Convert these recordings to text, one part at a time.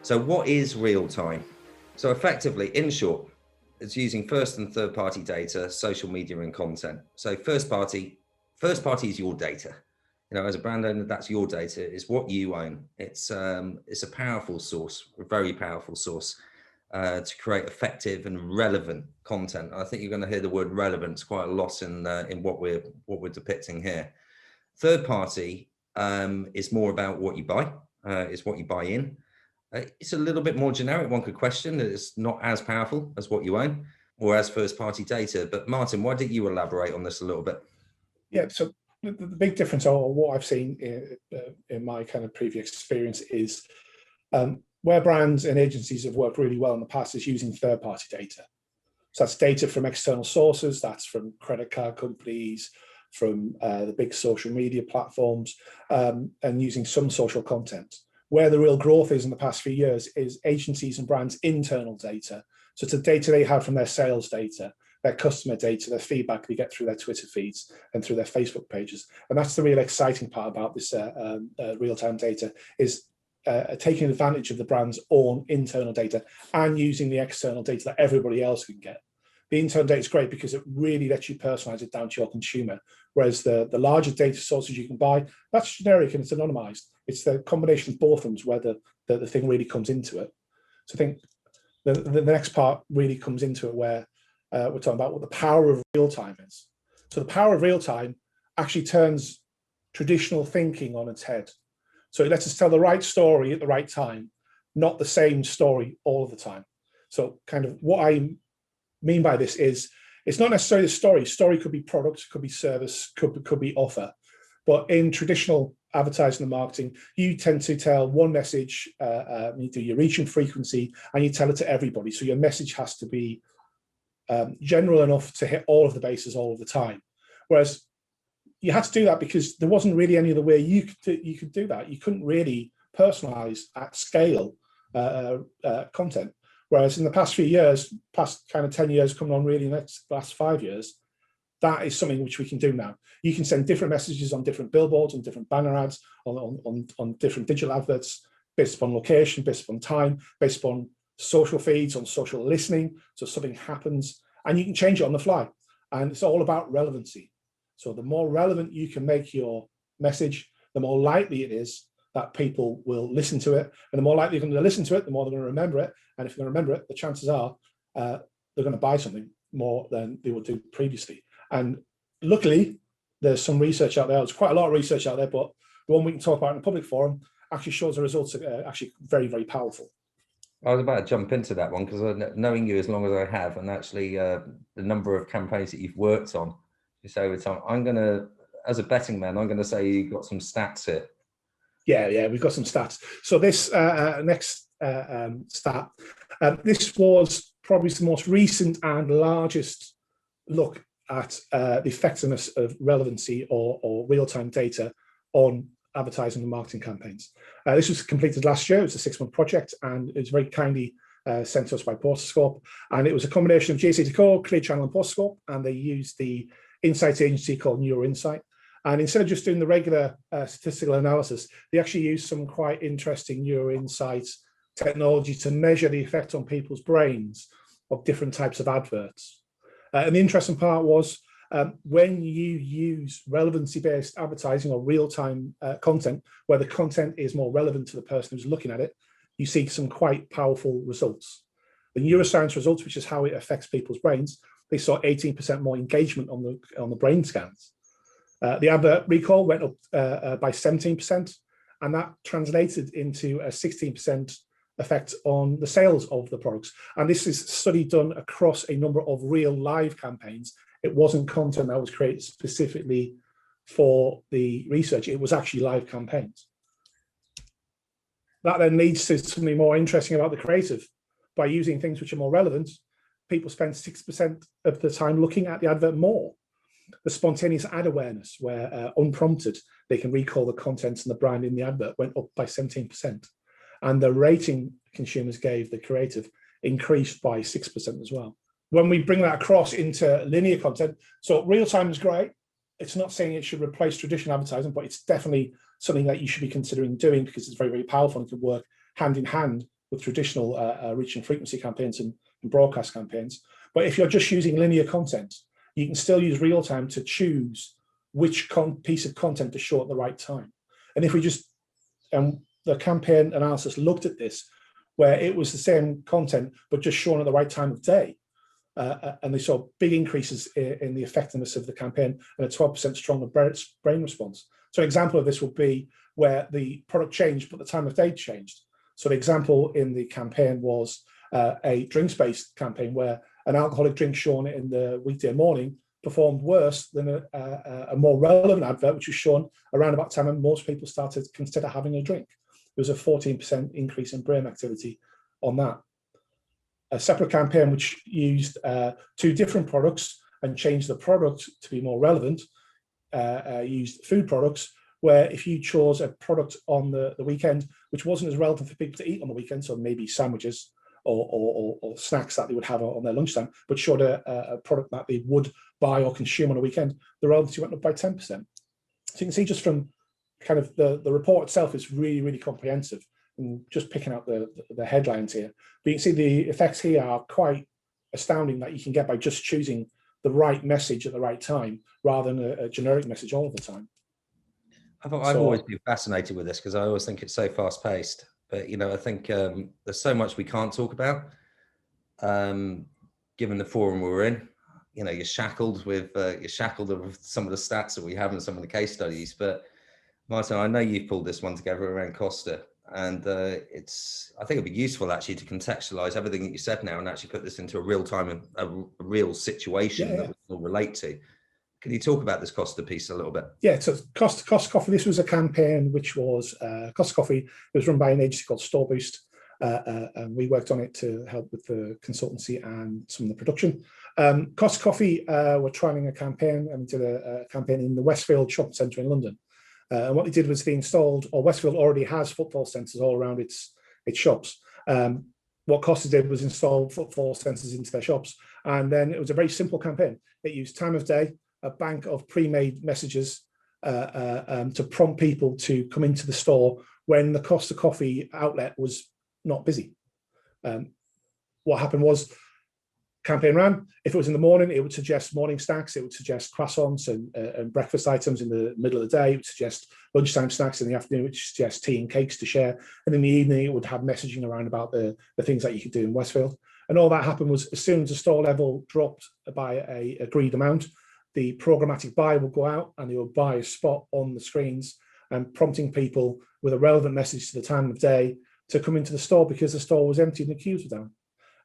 So what is real time? So effectively, in short, it's using first and third party data, social media and content. So first party is your data. You know, as a brand owner, that's your data. It's what you own. It's a powerful source, a very powerful source to create effective and relevant content. I think you're going to hear the word relevance quite a lot in what we're depicting here. Third party is more about what you buy. It's what you buy in. It's a little bit more generic. One could question that it's not as powerful as what you own or as first party data. But Martin, why don't you elaborate on this a little bit? Yeah, so the big difference, or what I've seen in my kind of previous experience, is where brands and agencies have worked really well in the past is using third party data. So that's data from external sources, that's from credit card companies, from the big social media platforms, and using some social content. Where the real growth is in the past few years is agencies and brands' internal data. So it's the data they have from their sales data, their customer data, their feedback they get through their Twitter feeds and through their Facebook pages. And that's the real exciting part about this real-time data, is taking advantage of the brand's own internal data and using the external data that everybody else can get. The internal data is great because it really lets you personalize it down to your consumer, whereas the larger data sources you can buy, that's generic and it's anonymized. It's the combination of both of them where the thing really comes into it. So I think the next part really comes into it where we're talking about what the power of real time is. So the power of real time actually turns traditional thinking on its head. So it lets us tell the right story at the right time, not the same story all of the time. So kind of what I mean by this is, it's not necessarily the story. Story could be product, could be service, could be offer. But in traditional advertising and marketing, you tend to tell one message, you do your reach and frequency, and you tell it to everybody. So your message has to be general enough to hit all of the bases all of the time. Whereas you had to do that because there wasn't really any other way you could do that. You couldn't really personalize at scale content. Whereas in the past few years, past kind of 10 years coming on really in the last 5 years, that is something which we can do now. You can send different messages on different billboards, on different banner ads, on different digital adverts, based upon location, based upon time, based upon social feeds, on social listening. So something happens and you can change it on the fly. And it's all about relevancy. So the more relevant you can make your message, the more likely it is that people will listen to it. And the more likely they're going to listen to it, the more they're going to remember it. And if they're going to remember it, the chances are they're going to buy something more than they would do previously. And luckily, there's some research out there. There's quite a lot of research out there, but the one we can talk about in a public forum actually shows the results are actually very, very powerful. I was about to jump into that one because knowing you as long as I have, and actually the number of campaigns that you've worked on, you say over time, I'm going to, as a betting man, I'm going to say you've got some stats here. Yeah, we've got some stats. So this next stat, this was probably the most recent and largest look at the effectiveness of relevancy or real-time data on advertising and marketing campaigns. This was completed last year. It was a 6-month project, and it was very kindly sent to us by Portascope. And it was a combination of JCDecaux, Clear Channel, and Portascope, and they used the insights agency called NeuroInsight. And instead of just doing the regular statistical analysis, they actually used some quite interesting NeuroInsight technology to measure the effect on people's brains of different types of adverts. And the interesting part was when you use relevancy-based advertising or real-time content, where the content is more relevant to the person who's looking at it, you see some quite powerful results. The neuroscience results, which is how it affects people's brains, they saw 18% more engagement on the brain scans. The advert recall went up by 17%, and that translated into a 16% effect on the sales of the products. And this is a study done across a number of real live campaigns. It wasn't content that was created specifically for the research. It was actually live campaigns. That then leads to something more interesting about the creative. By using things which are more relevant, people spend 6% of the time looking at the advert more. The spontaneous ad awareness, where unprompted, they can recall the contents and the brand in the advert, went up by 17%. And the rating consumers gave the creative increased by 6% as well. When we bring that across into linear content, so real time is great. It's not saying it should replace traditional advertising, but it's definitely something that you should be considering doing because it's very, very powerful and can work hand in hand with traditional reach and frequency campaigns and broadcast campaigns. But if you're just using linear content, you can still use real time to choose which piece of content to show at the right time. And if we just, the campaign analysis looked at this, where it was the same content, but just shown at the right time of day. And they saw big increases in the effectiveness of the campaign and a 12% stronger brain response. So an example of this would be where the product changed, but the time of day changed. So the example in the campaign was a drinks-based campaign where an alcoholic drink shown in the weekday morning performed worse than a more relevant advert, which was shown around about the time when most people started to consider having a drink. There was a 14% increase in brain activity on that. A separate campaign which used 2 different products and changed the product to be more relevant, used food products, where if you chose a product on the weekend, which wasn't as relevant for people to eat on the weekend, so maybe sandwiches or snacks that they would have on their lunchtime, but showed a product that they would buy or consume on a weekend, the relevancy went up by 10%. So you can see just from kind of the report itself is really, really comprehensive, and just picking out the headlines here. But you can see the effects here are quite astounding that you can get by just choosing the right message at the right time rather than a generic message all of the time. I've always been fascinated with this because I always think it's so fast paced. But, you know, I think there's so much we can't talk about, given the forum we're in. You know, you're shackled with some of the stats that we have and some of the case studies. But Martin, I know you've pulled this one together around Costa, and I think it'd be useful actually to contextualize everything that you said now and actually put this into a real time, a real situation that we can all relate to. Can you talk about this Costa piece a little bit? Yeah, so Costa Coffee, this was a campaign which was Costa Coffee. It was run by an agency called Store Boost, and we worked on it to help with the consultancy and some of the production. Costa Coffee were trialing a campaign and did a campaign in the Westfield shopping centre in London. And what they did was they installed, or Westfield already has footfall sensors all around its shops. What Costa did was install footfall sensors into their shops, and then it was a very simple campaign. It used time of day, a bank of pre-made messages to prompt people to come into the store when the Costa Coffee outlet was not busy. What happened was, campaign ran. If it was in the morning, it would suggest morning snacks. It would suggest croissants and breakfast items in the middle of the day. It would suggest lunchtime snacks in the afternoon, which suggests tea and cakes to share. And in the evening, it would have messaging around about the things that you could do in Westfield. And all that happened was, as soon as the store level dropped by a agreed amount, the programmatic buyer will go out and they will buy a spot on the screens and prompting people with a relevant message to the time of day to come into the store because the store was empty and the queues were down.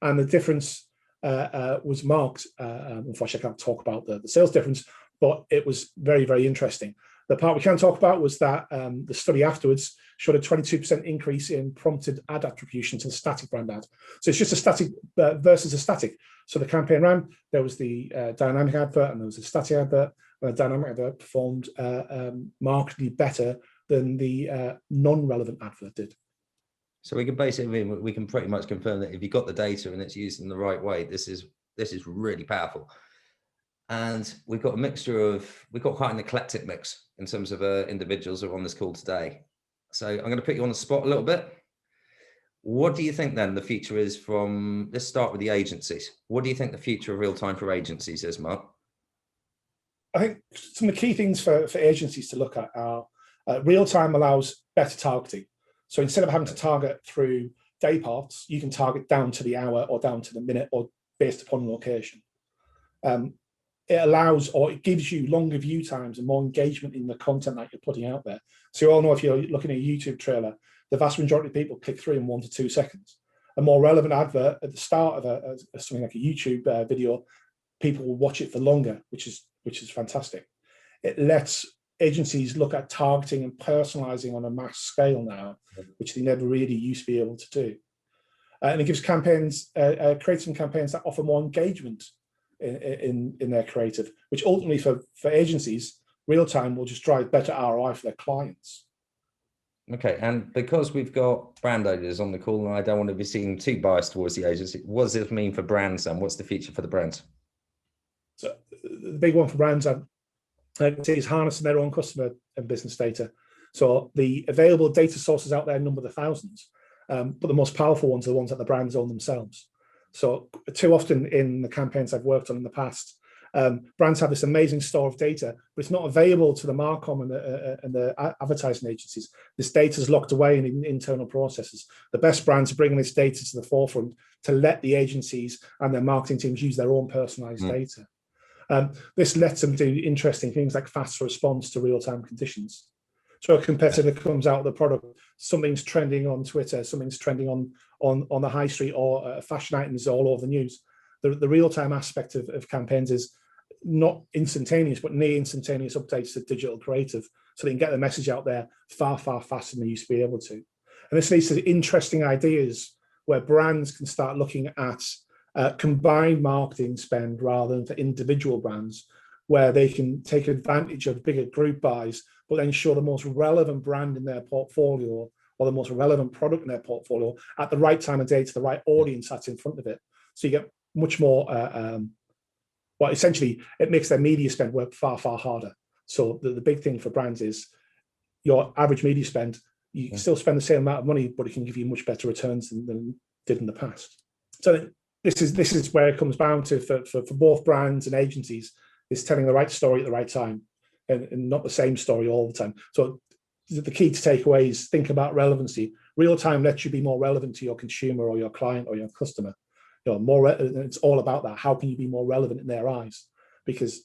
And the difference was marked. Unfortunately, I can't talk about the sales difference, but it was very, very interesting. The part we can talk about was that the study afterwards showed a 22% increase in prompted ad attribution to the static brand ad. So it's just a static versus a static. So the campaign ran, there was the dynamic advert and there was a static advert, and the dynamic advert performed markedly better than the non-relevant advert did. So we can pretty much confirm that if you got the data and it's used in the right way, this is really powerful. And we've got quite an eclectic mix in terms of individuals who are on this call today. So I'm going to put you on the spot a little bit. What do you think then the future is let's start with the agencies. What do you think the future of real time for agencies is, Mark? I think some of the key things for agencies to look at are real time allows better targeting. So instead of having to target through day parts, you can target down to the hour or down to the minute or based upon location. It allows, or it gives you longer view times and more engagement in the content that you're putting out there. So you all know, if you're looking at a YouTube trailer, the vast majority of people click through in 1 to 2 seconds. A more relevant advert at the start of something like a YouTube video, people will watch it for longer, which is fantastic. It lets agencies look at targeting and personalizing on a mass scale now, which they never really used to be able to do. And it gives campaigns, creating campaigns that offer more engagement in their creative, which ultimately for agencies, real time will just drive better ROI for their clients. Okay, and because we've got brand owners on the call, and I don't want to be seen too biased towards the agency, what does it mean for brands and what's the future for the brands? So the big one for brands, I can say, is harnessing their own customer and business data. So the available data sources out there number the thousands. but the most powerful ones are the ones that the brands own themselves. So too often in the campaigns I've worked on in the past, brands have this amazing store of data, but it's not available to the Marcom and the advertising agencies. This data is locked away in internal processes. The best brands are bringing this data to the forefront to let the agencies and their marketing teams use their own personalized data. This lets them do interesting things like faster response to real-time conditions. So a competitor comes out with a product, something's trending on Twitter, something's trending on the high street, or fashion items all over the news. The real-time aspect of campaigns is not instantaneous, but near instantaneous updates to digital creative, so they can get the message out there far, far faster than they used to be able to. And this leads to interesting ideas where brands can start looking at combined marketing spend rather than for individual brands, where they can take advantage of bigger group buys, but then show the most relevant brand in their portfolio or the most relevant product in their portfolio at the right time of day to the right audience that's in front of it. So you get much more, well, essentially, it makes their media spend work far, far harder. So the big thing for brands is your average media spend, you can still spend the same amount of money, but it can give you much better returns than did in the past. So this is where it comes down to for both brands and agencies, is telling the right story at the right time and not the same story all the time. So the key to take away is think about relevancy. Real time lets you be more relevant to your consumer or your client or your customer. It's all about that. How can you be more relevant in their eyes? Because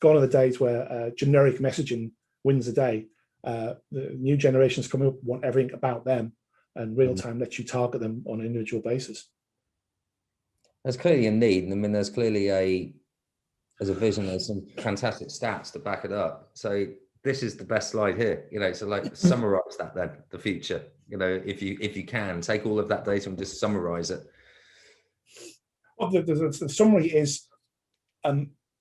gone are the days where generic messaging wins the day. The new generations coming up want everything about them, and real time lets you target them on an individual basis. There's clearly a need. I mean, there's clearly as a vision, there's some fantastic stats to back it up. So this is the best slide here, so like summarize that then, the future, if you can take all of that data and just summarize it. Well, the summary is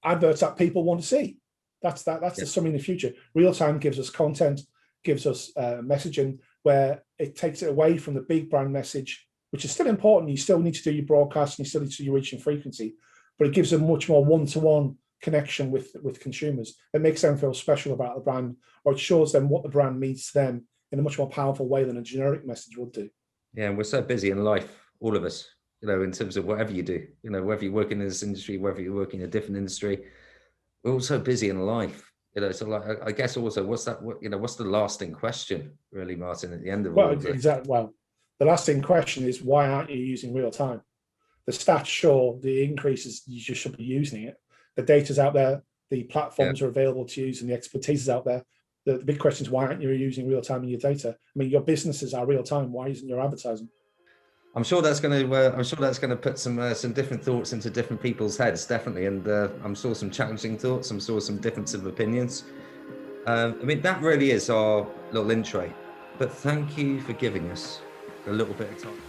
adverts that people want to see. That's the summary in the future. Real time gives us content, gives us messaging where it takes it away from the big brand message, which is still important. You still need to do your broadcast, and you still need to do your reach and frequency, but it gives a much more one-to-one connection with consumers. It makes them feel special about the brand, or it shows them what the brand means to them in a much more powerful way than a generic message would do. Yeah, and we're so busy in life, all of us, in terms of whatever you do, whether you work in this industry, whether you work in a different industry, we're all so busy in life, so like, I guess also what's the lasting question really, Martin, at the end of all of this? Exactly. Well, the lasting question is, why aren't you using real time? The stats show the increases, you just should be using it. The data's out there, the platforms are available to use, and the expertise is out there. The big question is, why aren't you using real time in your data? I mean, your businesses are real time. Why isn't your advertising? I'm sure that's going to put some different thoughts into different people's heads, definitely, and I'm sure some challenging thoughts. I'm sure some difference of opinions. I mean, that really is our little intro. But thank you for giving us a little bit of time.